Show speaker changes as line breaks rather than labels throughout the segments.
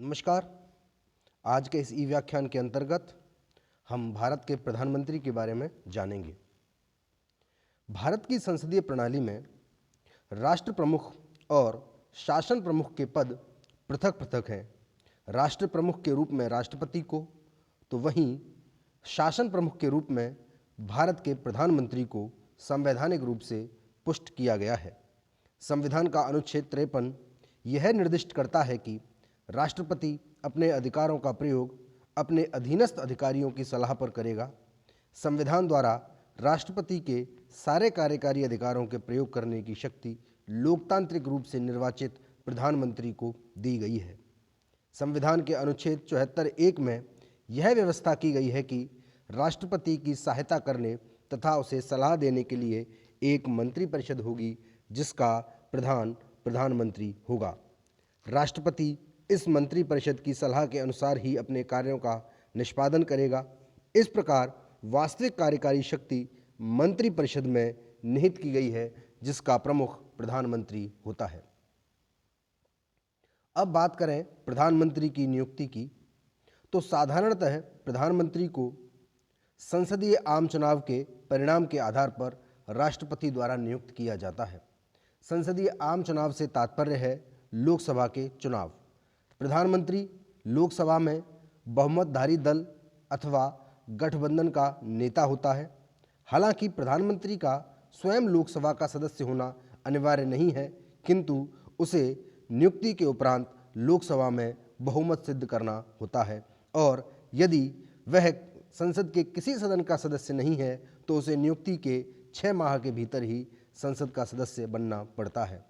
नमस्कार। आज के इस ई व्याख्यान के अंतर्गत हम भारत के प्रधानमंत्री के बारे में जानेंगे। भारत की संसदीय प्रणाली में राष्ट्र प्रमुख और शासन प्रमुख के पद पृथक पृथक हैं। राष्ट्र प्रमुख के रूप में राष्ट्रपति को, तो वहीं शासन प्रमुख के रूप में भारत के प्रधानमंत्री को संवैधानिक रूप से पुष्ट किया गया है। संविधान का अनुच्छेद 53 यह निर्दिष्ट करता है कि राष्ट्रपति अपने अधिकारों का प्रयोग अपने अधीनस्थ अधिकारियों की सलाह पर करेगा। संविधान द्वारा राष्ट्रपति के सारे कार्यकारी अधिकारों के प्रयोग करने की शक्ति लोकतांत्रिक रूप से निर्वाचित प्रधानमंत्री को दी गई है। संविधान के अनुच्छेद 74(1) में यह व्यवस्था की गई है कि राष्ट्रपति की सहायता करने तथा उसे सलाह देने के लिए एक मंत्रिपरिषद होगी, जिसका प्रधान प्रधानमंत्री होगा। राष्ट्रपति इस मंत्रिपरिषद की सलाह के अनुसार ही अपने कार्यों का निष्पादन करेगा। इस प्रकार वास्तविक कार्यकारी शक्ति मंत्रिपरिषद में निहित की गई है, जिसका प्रमुख प्रधानमंत्री होता है। अब बात करें प्रधानमंत्री की नियुक्ति की, तो साधारणतः प्रधानमंत्री को संसदीय आम चुनाव के परिणाम के आधार पर राष्ट्रपति द्वारा नियुक्त किया जाता है। संसदीय आम चुनाव से तात्पर्य है लोकसभा के चुनाव। प्रधानमंत्री लोकसभा में बहुमतधारी दल अथवा गठबंधन का नेता होता है। हालांकि प्रधानमंत्री का स्वयं लोकसभा का सदस्य होना अनिवार्य नहीं है, किंतु उसे नियुक्ति के उपरांत लोकसभा में बहुमत सिद्ध करना होता है, और यदि वह संसद के किसी सदन का सदस्य नहीं है तो उसे नियुक्ति के 6 माह के भीतर ही संसद का सदस्य बनना पड़ता है।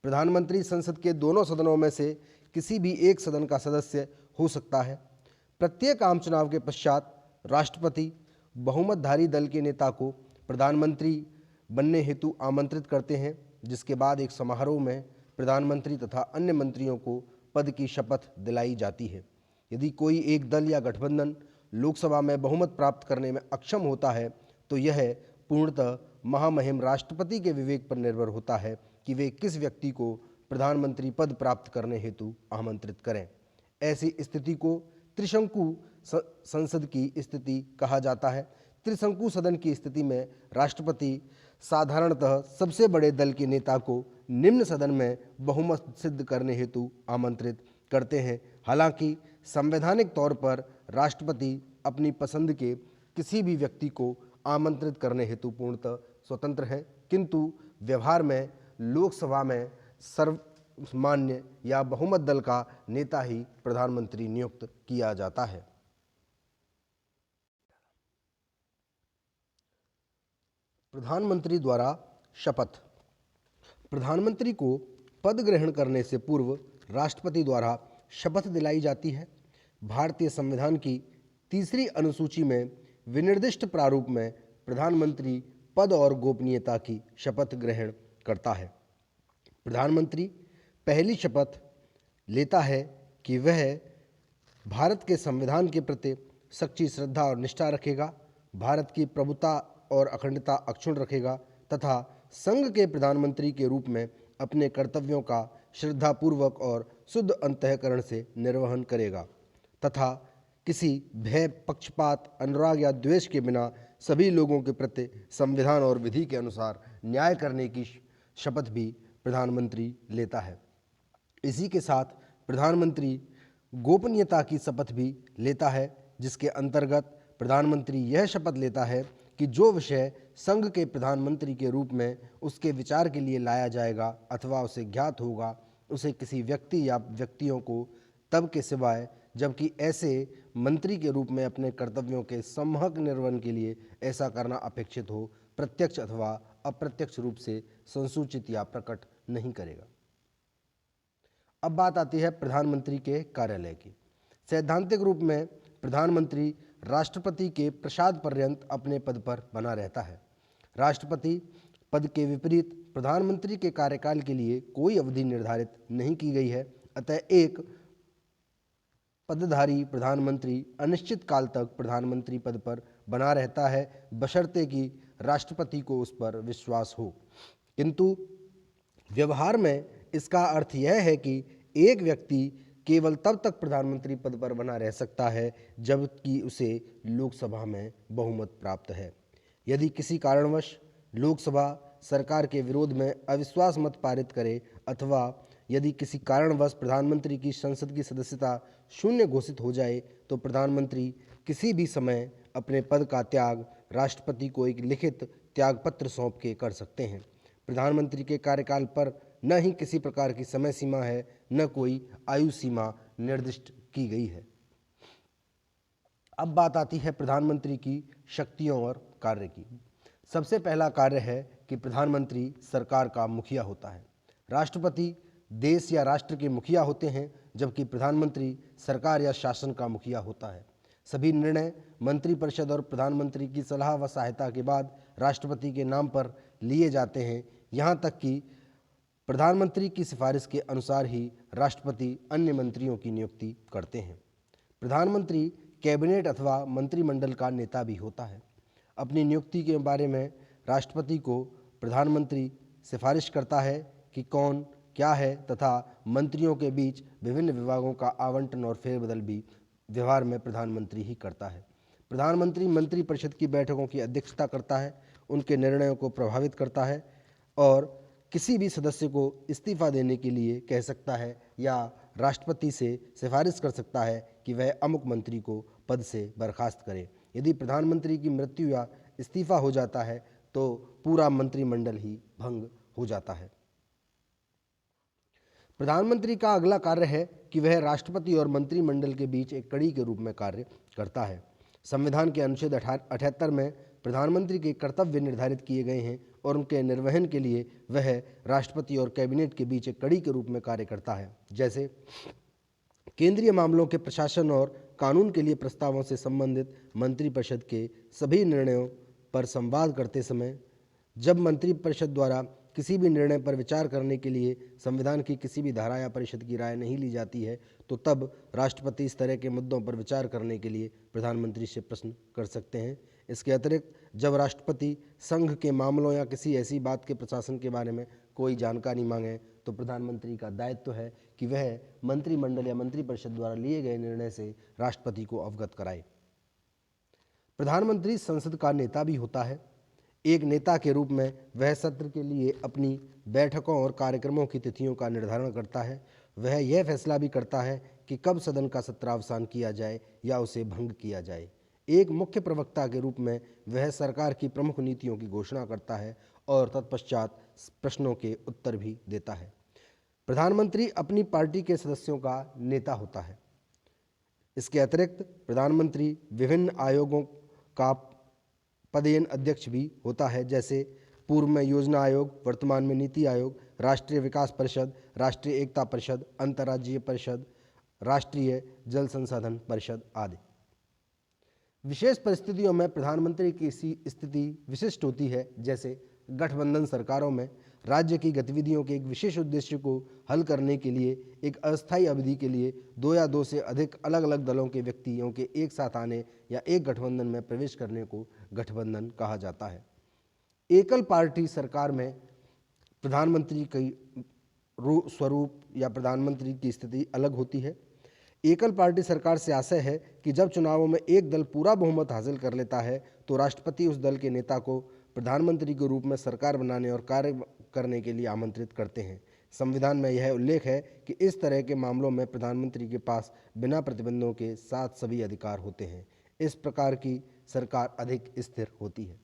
प्रधानमंत्री संसद के दोनों सदनों में से किसी भी एक सदन का सदस्य हो सकता है। प्रत्येक आम चुनाव के पश्चात राष्ट्रपति बहुमतधारी दल के नेता को प्रधानमंत्री बनने हेतु आमंत्रित करते हैं, जिसके बाद एक समारोह में प्रधानमंत्री तथा अन्य मंत्रियों को पद की शपथ दिलाई जाती है। यदि कोई एक दल या गठबंधन लोकसभा में बहुमत प्राप्त करने में अक्षम होता है तो यह पूर्णतः महामहिम राष्ट्रपति के विवेक पर निर्भर होता है कि वे किस व्यक्ति को प्रधानमंत्री पद प्राप्त करने हेतु आमंत्रित करें। ऐसी स्थिति को त्रिशंकु संसद की स्थिति कहा जाता है। त्रिशंकु सदन की स्थिति में राष्ट्रपति साधारणतः सबसे बड़े दल के नेता को निम्न सदन में बहुमत सिद्ध करने हेतु आमंत्रित करते हैं। हालांकि संवैधानिक तौर पर राष्ट्रपति अपनी पसंद के किसी भी व्यक्ति को आमंत्रित करने हेतु पूर्णतः स्वतंत्र हैं, किंतु व्यवहार में लोकसभा में सर्वमान्य या बहुमत दल का नेता ही प्रधानमंत्री नियुक्त किया जाता है। प्रधानमंत्री द्वारा शपथ। प्रधानमंत्री को पद ग्रहण करने से पूर्व राष्ट्रपति द्वारा शपथ दिलाई जाती है। भारतीय संविधान की 3री अनुसूची में विनिर्दिष्ट प्रारूप में प्रधानमंत्री पद और गोपनीयता की शपथ ग्रहण करता है। प्रधानमंत्री पहली शपथ लेता है कि वह भारत के संविधान के प्रति सच्ची श्रद्धा और निष्ठा रखेगा, भारत की प्रभुता और अखंडता अक्षुण्ण रखेगा तथा संघ के प्रधानमंत्री के रूप में अपने कर्तव्यों का श्रद्धापूर्वक और शुद्ध अंतःकरण से निर्वहन करेगा तथा किसी भय, पक्षपात, अनुराग या द्वेष के बिना सभी लोगों के प्रति संविधान और विधि के अनुसार न्याय करने की शपथ भी प्रधानमंत्री लेता है। इसी के साथ प्रधानमंत्री गोपनीयता की शपथ भी लेता है, जिसके अंतर्गत प्रधानमंत्री यह शपथ लेता है कि जो विषय संघ के प्रधानमंत्री के रूप में उसके विचार के लिए लाया जाएगा अथवा उसे ज्ञात होगा, उसे किसी व्यक्ति या व्यक्तियों को तब के सिवाय जबकि ऐसे मंत्री के रूप में अपने कर्तव्यों के सम्यक निर्वहन के लिए ऐसा करना अपेक्षित हो, प्रत्यक्ष अथवा अप्रत्यक्ष रूप से संसूचित या प्रकट नहीं करेगा। अब बात आती है प्रधानमंत्री के कार्यालय की। सैद्धांतिक रूप में प्रधानमंत्री राष्ट्रपति के प्रसाद पर्यंत अपने पद पर बना रहता है। राष्ट्रपति पद के विपरीत प्रधानमंत्री के कार्यकाल के लिए कोई अवधि निर्धारित नहीं की गई है, अतः एक पदधारी प्रधानमंत्री अनिश्चित काल तक प्रधानमंत्री पद पर बना रहता है, बशर्ते कि राष्ट्रपति को उस पर विश्वास हो। किंतु व्यवहार में इसका अर्थ यह है कि एक व्यक्ति केवल तब तक प्रधानमंत्री पद पर बना रह सकता है जबकि उसे लोकसभा में बहुमत प्राप्त है। यदि किसी कारणवश लोकसभा सरकार के विरोध में अविश्वास मत पारित करे अथवा यदि किसी कारणवश प्रधानमंत्री की संसद की सदस्यता शून्य घोषित हो जाए तो प्रधानमंत्री किसी भी समय अपने पद का त्याग राष्ट्रपति को एक लिखित त्यागपत्र सौंप के कर सकते हैं। प्रधानमंत्री के कार्यकाल पर न ही किसी प्रकार की समय सीमा है, न कोई आयु सीमा निर्दिष्ट की गई है। अब बात आती है प्रधानमंत्री की शक्तियों और कार्य की। सबसे पहला कार्य है कि प्रधानमंत्री सरकार का मुखिया होता है। राष्ट्रपति देश या राष्ट्र के मुखिया होते हैं, जबकि प्रधानमंत्री सरकार या शासन का मुखिया होता है। सभी निर्णय मंत्रिपरिषद और प्रधानमंत्री की सलाह व सहायता के बाद राष्ट्रपति के नाम पर लिए जाते हैं। यहाँ तक कि प्रधानमंत्री की सिफारिश के अनुसार ही राष्ट्रपति अन्य मंत्रियों की नियुक्ति करते हैं। प्रधानमंत्री कैबिनेट अथवा मंत्रिमंडल का नेता भी होता है। अपनी नियुक्ति के बारे में राष्ट्रपति को प्रधानमंत्री सिफारिश करता है कि कौन क्या है तथा मंत्रियों के बीच विभिन्न विभागों का आवंटन और फेरबदल भी व्यवहार में प्रधानमंत्री ही करता है। प्रधानमंत्री मंत्रिपरिषद की बैठकों की अध्यक्षता करता है, उनके निर्णयों को प्रभावित करता है और किसी भी सदस्य को इस्तीफा देने के लिए कह सकता है या राष्ट्रपति से सिफारिश कर सकता है कि वह अमुक मंत्री को पद से बर्खास्त करे। यदि प्रधानमंत्री की मृत्यु या इस्तीफा हो जाता है तो पूरा मंत्रिमंडल ही भंग हो जाता है। प्रधानमंत्री का अगला कार्य है कि वह राष्ट्रपति और मंत्रिमंडल के बीच एक कड़ी के रूप में कार्य करता है। संविधान के अनुच्छेद 78 में प्रधानमंत्री के कर्तव्य निर्धारित किए गए हैं और उनके निर्वहन के लिए वह राष्ट्रपति और कैबिनेट के बीच एक कड़ी के रूप में कार्य करता है। जैसे केंद्रीय मामलों के प्रशासन और कानून के लिए प्रस्तावों से संबंधित मंत्रिपरिषद के सभी निर्णयों पर संवाद करते समय जब मंत्रिपरिषद द्वारा किसी भी निर्णय पर विचार करने के लिए संविधान की किसी भी धारा या परिषद की राय नहीं ली जाती है तो तब राष्ट्रपति इस तरह के मुद्दों पर विचार करने के लिए प्रधानमंत्री से प्रश्न कर सकते हैं। इसके अतिरिक्त जब राष्ट्रपति संघ के मामलों या किसी ऐसी बात के प्रशासन के बारे में कोई जानकारी मांगे तो प्रधानमंत्री का दायित्व है कि वह मंत्रिमंडल या मंत्रिपरिषद द्वारा लिए गए निर्णय से राष्ट्रपति को अवगत कराए। प्रधानमंत्री संसद का नेता भी होता है। एक नेता के रूप में वह सत्र के लिए अपनी बैठकों और कार्यक्रमों की तिथियों का निर्धारण करता है। वह यह फैसला भी करता है कि कब सदन का सत्रावसान किया जाए या उसे भंग किया जाए। एक मुख्य प्रवक्ता के रूप में वह सरकार की प्रमुख नीतियों की घोषणा करता है और तत्पश्चात प्रश्नों के उत्तर भी देता है। प्रधानमंत्री अपनी पार्टी के सदस्यों का नेता होता है। इसके अतिरिक्त प्रधानमंत्री विभिन्न आयोगों का पदेन अध्यक्ष भी होता है, जैसे पूर्व में योजना आयोग, वर्तमान में नीति आयोग, राष्ट्रीय विकास परिषद, राष्ट्रीय एकता परिषद, अंतर्राज्यीय परिषद, राष्ट्रीय जल संसाधन परिषद आदि। विशेष परिस्थितियों में प्रधानमंत्री की स्थिति विशिष्ट होती है, जैसे गठबंधन सरकारों में राज्य की गतिविधियों के एक विशेष उद्देश्य को हल करने के लिए एक अस्थायी अवधि के लिए 2 या 2 से अधिक अलग अलग दलों के व्यक्तियों के एक साथ आने या एक गठबंधन में प्रवेश करने को गठबंधन कहा जाता है। एकल पार्टी सरकार में प्रधानमंत्री की स्वरूप या प्रधानमंत्री की स्थिति अलग होती है। एकल पार्टी सरकार से आशय है कि जब चुनावों में एक दल पूरा बहुमत हासिल कर लेता है तो राष्ट्रपति उस दल के नेता को प्रधानमंत्री के रूप में सरकार बनाने और कार्य करने के लिए आमंत्रित करते हैं। संविधान में यह उल्लेख है कि इस तरह के मामलों में प्रधानमंत्री के पास बिना प्रतिबंधों के साथ सभी अधिकार होते हैं। इस प्रकार की सरकार अधिक स्थिर होती है।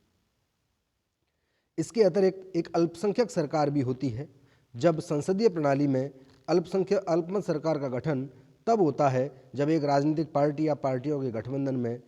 इसके अतिरिक्त एक अल्पसंख्यक सरकार भी होती है। जब संसदीय प्रणाली में अल्पमत सरकार का गठन तब होता है जब एक राजनीतिक पार्टी या पार्टियों के गठबंधन में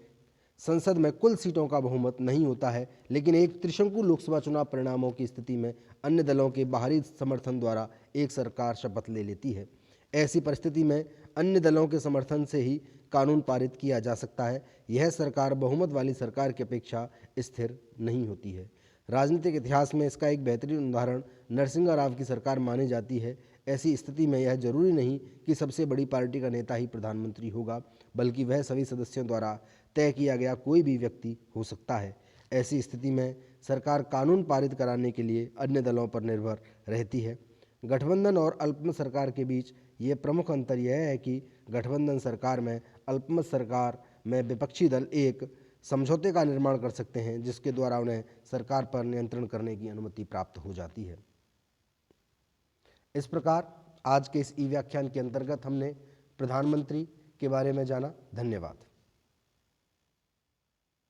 संसद में कुल सीटों का बहुमत नहीं होता है, लेकिन एक त्रिशंकु लोकसभा चुनाव परिणामों की स्थिति में अन्य दलों के बाहरी समर्थन द्वारा एक सरकार शपथ ले लेती है। ऐसी परिस्थिति में अन्य दलों के समर्थन से ही कानून पारित किया जा सकता है। यह सरकार बहुमत वाली सरकार की अपेक्षा स्थिर नहीं होती है। राजनीतिक इतिहास में इसका एक बेहतरीन उदाहरण नरसिंह राव की सरकार मानी जाती है। ऐसी स्थिति में यह जरूरी नहीं कि सबसे बड़ी पार्टी का नेता ही प्रधानमंत्री होगा, बल्कि वह सभी सदस्यों द्वारा तय किया गया कोई भी व्यक्ति हो सकता है। ऐसी स्थिति में सरकार कानून पारित कराने के लिए अन्य दलों पर निर्भर रहती है। गठबंधन और अल्पमत सरकार के बीच ये प्रमुख अंतर यह है कि गठबंधन सरकार में अल्पमत सरकार में विपक्षी दल एक समझौते का निर्माण कर सकते हैं जिसके द्वारा उन्हें सरकार पर नियंत्रण करने की अनुमति प्राप्त हो जाती है। इस प्रकार आज के इस ई व्याख्यान के अंतर्गत हमने प्रधानमंत्री के बारे में जाना। धन्यवाद।